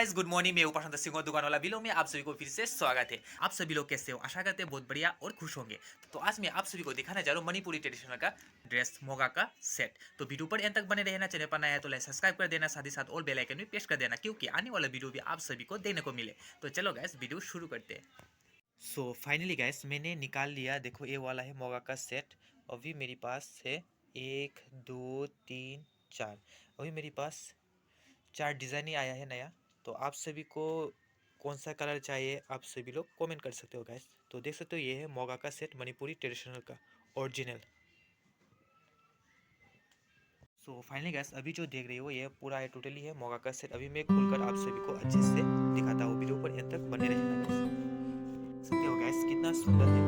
Guys, good morning. मैं ऊपर सिंह दुकान वाला बिलो में आप सभी को फिर से स्वागत है। आप सभी लोग कैसे हो? आशा करते हैं बहुत बढ़िया और खुश होंगे। तो आज मैं आप सभी को दिखाने जा रहा हूँ मणिपुरी ट्रेडिशनल का ड्रेस मोगा का सेट। तो वीडियो पर एंड तक बने रहना। चैनल पर नया है तो लाइक सब्सक्राइब कर देना, साथ ही साथ ऑल बेल आइकन भी प्रेस कर देना, क्योंकि आने वाला वीडियो भी आप सभी को देखने को मिले। तो चलो गाइस, वीडियो शुरू करते हैं। सो फाइनली गाइस, मैंने निकाल लिया। देखो, ये वाला है मोगा का सेट। अभी मेरे पास है 1 2 3 4। अभी मेरे पास 4 डिज़ाइन ही आया है नया। तो आप सभी को कौन सा कलर चाहिए, आप सभी लोग कमेंट कर सकते हो गाइस। तो देख सकते हो, ये है मोगा का सेट मणिपुरी ट्रेडिशनल का ओरिजिनल। सो फाइनली गाइस, अभी जो देख रही हो ये पूरा है, टोटली है मोगा का सेट। अभी मैं खोलकर आप सभी को अच्छे से दिखाता हूँ। वीडियो पर एंड तक बने रहना गाइस। देख सकते हो गाइस कितना सुंदर है।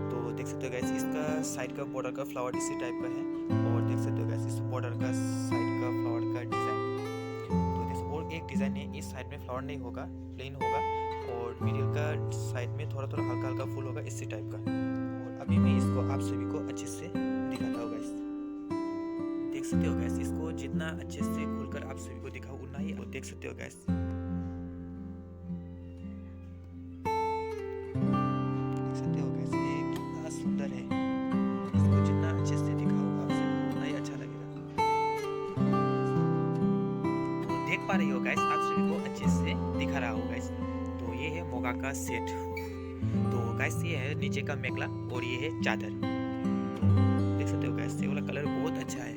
तो देख सकते हो गाइस, इसका साइड का बॉर्डर का फ्लावर इसी टाइप का है। और देख सकते हो गाइस, इस बॉर्डर का साइड का फ्लावर का डिज़ाइन। तो जैसे और एक डिज़ाइन है, इस साइड में फ्लावर नहीं होगा, प्लेन होगा। और मिडिल का साइड में थोड़ा थोड़ा हल्का हल्का फूल होगा, इसी टाइप का। और अभी मैं इसको आप सभी को अच्छे से दिखाता हूँ गाइस। देख सकते हो गाइस, इसको जितना अच्छे से खोलकर आप सभी को दिखाओ उतना ही। देख सकते हो गाइस, देख सकते हो गाइस, ये कितना सुंदर है। इसको जितना अच्छे से दिखाओ आप सभी को उतना ही अच्छा लगेगा। तो देख पा रही हो गाइस, आप सभी को अच्छे से दिखा रहा हो गाइस। तो ये है मोगा का सेट। तो गाइस, ये है नीचे का मेखला और ये है चादर। तो देख सकते हो गाइस, ये वाला कलर बहुत अच्छा है।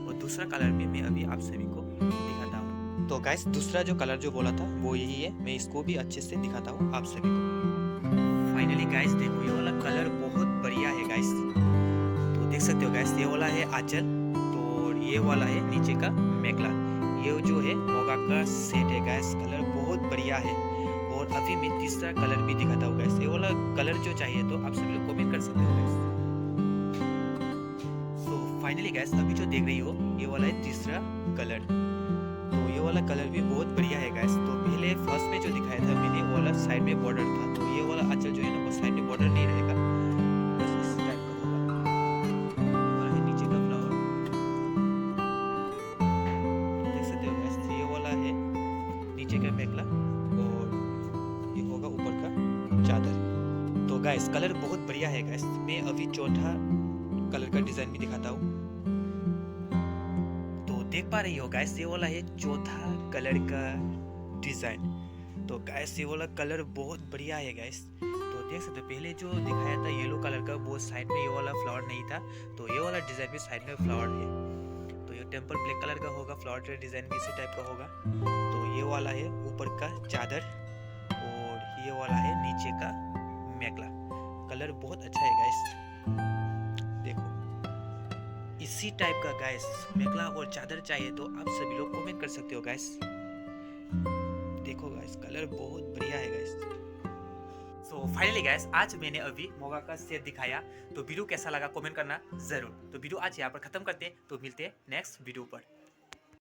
और दूसरा कलर भी मैं अभी आप सभी को दिखाता हूँ। तो गाइस, दूसरा जो कलर जो बोला था वो यही है। मैं इसको भी अच्छे से दिखाता हूँ आप सभी को। फाइनली गाइस, देखो ये वाला कलर बहुत बढ़िया है गाइस। तो देख सकते हो गाइस, ये वाला है आंचल। तो ये वाला है नीचे का मेखला। ये जो है मोगा का सेट है गाइस। कलर बहुत बढ़िया है। और अभी मैं तीसरा कलर भी दिखाता हूँ गाइस। ये वाला कलर जो चाहिए तो आप सभी लोग कमेंट कर सकते हो गाइस। सो फाइनली गाइस, अभी जो देख रही हो ये वाला है तीसरा कलर। तो ये वाला कलर भी बहुत बढ़िया है गाइस। तो पहले फर्स्ट में जो दिखाया था मैंने, वो वाला साइड में बॉर्डर था। तो ये वाला आंचल जो है ना, वो साइड में बॉर्डर नहीं रहेगा, बस इस टाइप का होगा। ये वाला है नीचे का फ्लावर। देख सकते हो गाइस, ये वाला है नीचे का मेखला और ये होगा ऊपर का चादर। तो गाइस, कलर बहुत बढ़िया है गाइस। मैं अभी चौथा कलर का डिजाइन भी दिखाता हूँ। तो देख पा रही हो गाइस, ये वाला है चौथा कलर का डिजाइन। तो गाइस, ये वाला कलर बहुत बढ़िया है गाइस। तो देख सकते हो, पहले जो दिखाया था येलो कलर का, वो साइड में ये वाला फ्लावर नहीं था। तो ये वाला डिजाइन भी साइड में फ्लावर है। तो ये टेम्पल ब्लैक कलर का होगा, फ्लावर डिजाइन भी इसी टाइप का होगा। तो ये वाला है ऊपर का चादर और ये वाला है नीचे का मेखला। कलर बहुत अच्छा है गाइस। देखो, इसी टाइप का गाइस मेखला और चादर चाहिए तो आप सभी लोग कमेंट कर सकते हो गाइस। देखो गाइस, कलर बहुत बढ़िया है गाइस। सो फाइनली गाइस, आज मैंने अभी मोगा का सेट दिखाया। तो वीडियो कैसा लगा कमेंट करना जरूर। तो वीडियो आज यहाँ पर खत्म करते हैं। तो मिलते हैं नेक्स्ट वीडियो पर।